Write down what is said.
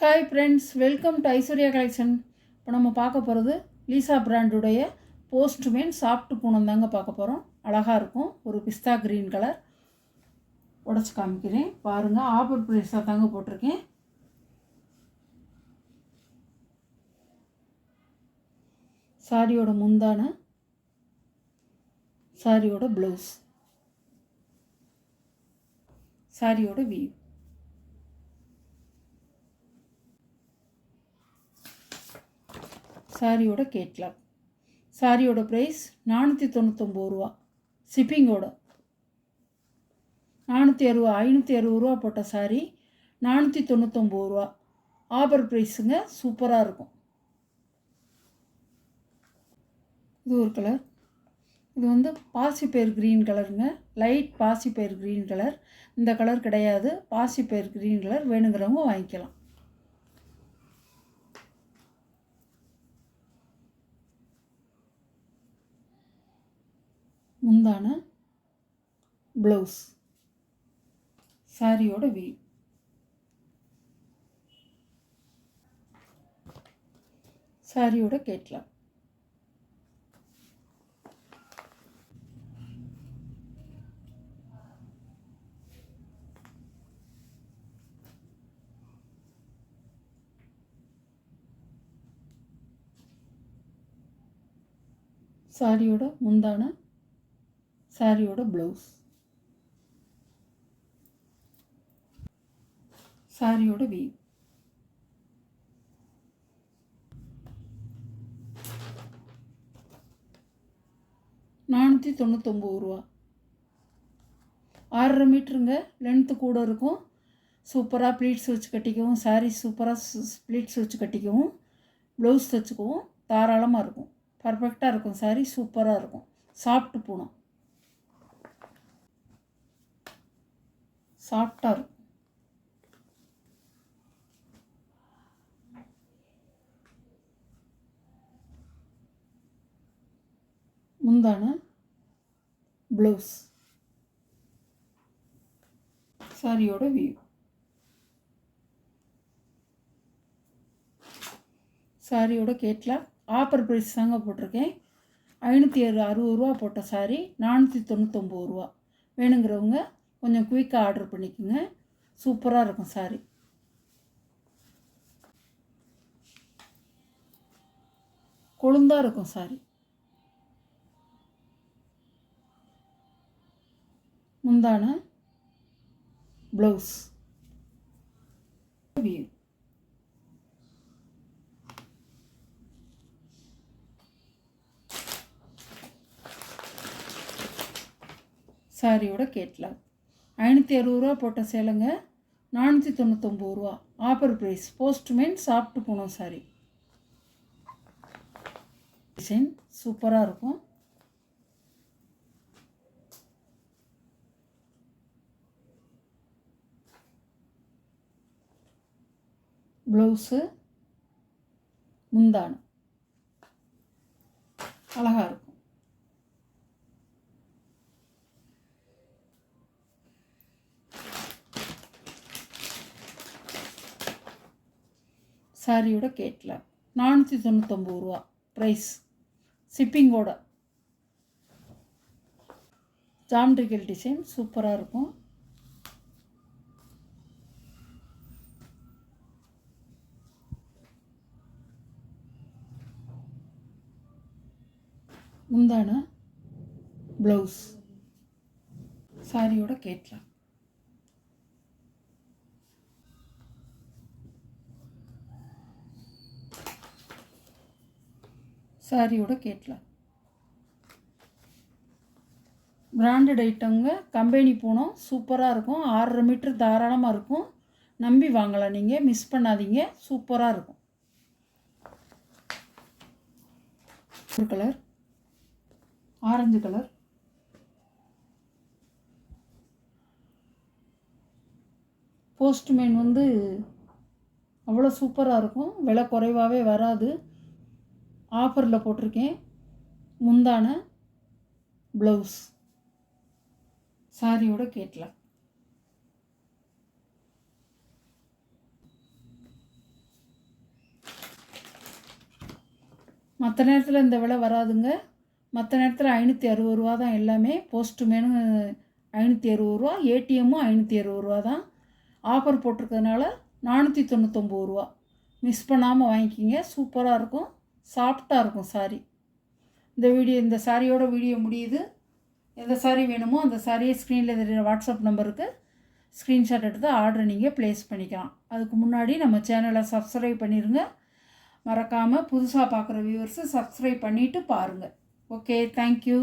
Hi friends, welcome to Aishwarya collection. இப்போ நம்ம பார்க்க போகிறது லீசா பிராண்டுடைய போஸ்ட்மேன் சாஃப்ட் பூனம் தாங்க பார்க்க போகிறோம். அழகாக இருக்கும். ஒரு பிஸ்தா க்ரீன் கலர் உடச்சி காமிக்கிறேன் பாருங்கள். ஆஃபர் ப்ரைஸாக தாங்க போட்டிருக்கேன். சாரியோட முந்தான, சாரியோட ப்ளவுஸ், சாரியோட வீவ், சாரியோட கேட்லாக். சாரியோட ப்ரைஸ் 499 ரூபா. ஷிப்பிங்கோட 560 ரூபா போட்ட சாரி 499 ரூபா. ஆஃபர் ப்ரைஸுங்க. சூப்பராக இருக்கும். இது ஒரு கலர். இது வந்து பாசிப்பயிர் க்ரீன் கலருங்க. லைட் பாசிப்பயிர் க்ரீன் கலர். இந்த கலர் கிடையாது. பாசிப்பயிர் க்ரீன் கலர் வேணுங்கிறவங்க வாங்கிக்கலாம். முந்தான, ப்ளவுஸ், சாரியோட வீவ், சாரியோட கேட்லாக். சாரியோட முந்தான, சாரியோட ப்ளவுஸ், சாரியோட வீவ், ரூபா. 6.5 மீட்டருங்க. லென்த்து கூட இருக்கும். சூப்பராக ப்ளீட்ஸ் வச்சு கட்டிக்கவும், சாரீ சூப்பராக ப்ளீட்ஸ் வச்சு கட்டிக்கவும், ப்ளவுஸ் தைச்சிக்கவும் தாராளமாக இருக்கும். பர்ஃபெக்டாக இருக்கும். சாரீ சூப்பராக இருக்கும். சாஃப்ட் பூனம், சாஃப்டாக இருக்கும். முந்தான, ப்ளவுஸ், சாரியோட வியூ, சாரியோட கேட்லாக். ஆஃபர் ப்ரைஸ் தாங்க போட்டிருக்கேன். 560 ரூபா போட்ட சாரி 499 ரூபா. வேணுங்கிறவங்க கொஞ்சம் குயிக்காக ஆர்டர் பண்ணிக்கோங்க. சூப்பராக இருக்கும் சாரி. கொழுந்தாக இருக்கும் சாரி. முந்தான, ப்ளவுஸ், வியூ, சாரியோட கேட்லாக். 560 ரூபா போட்ட சேலைங்க 499 ரூபா. Offer price. Postman soft Poonam sari. Design சூப்பராக இருக்கும். ப்ளவுஸு, முந்தான அழகாக இருக்கும். சாரியோட கேட்லாக். 499 ரூபா ப்ரைஸ். ஷிப்பிங்கோட. ஜாமெட்ரிக்கல் டிசைன் சூப்பராக இருக்கும். முந்தான, ப்ளவுஸ், சாரியோட கேட்லாக். சாரியோட கேட்லாக். பிராண்டட் ஐட்டங்க. கம்பெனி பூனம் சூப்பராக இருக்கும். 6.5 மீட்டர் தாராளமாக இருக்கும். நம்பி வாங்கலாம். நீங்கள் மிஸ் பண்ணாதீங்க. சூப்பராக இருக்கும். ஒரு கலர், ஆரஞ்சு கலர். போஸ்ட்மேன் வந்து அவ்வளோ சூப்பராக இருக்கும். விலை குறைவாகவே வராது. ஆஃபரில் போட்டிருக்கேன். முந்தான, ப்ளவுஸ், சாரியோட கேட்லாக். மற்ற நேரத்தில் இந்த விலை வராதுங்க. மற்ற நேரத்தில் 560 ரூபா தான் எல்லாமே. போஸ்ட்மேனும் 560 ரூபா, ஏடிஎம்மும் 560 ரூபா தான். ஆஃபர் போட்டிருக்கிறதுனால 499 ரூபா. மிஸ் பண்ணாமல் வாங்கிக்கிங்க. சூப்பராக இருக்கும், சாஃப்டாக இருக்கும் சாரி. இந்த சாரியோட வீடியோ முடியுது. எந்த சாரி வேணுமோ அந்த சாரியை ஸ்க்ரீனில் தெரிகிற வாட்ஸ்அப் நம்பருக்கு ஸ்க்ரீன்ஷாட் எடுத்து ஆர்டர் நீங்கள் ப்ளேஸ் பண்ணிக்கலாம். அதுக்கு முன்னாடி நம்ம சேனலை சப்ஸ்கிரைப் பண்ணிடுங்க. மறக்காமல் புதுசாக பார்க்குற வியூவர்ஸு சப்ஸ்கிரைப் பண்ணிவிட்டு பாருங்கள். Okay, thank you.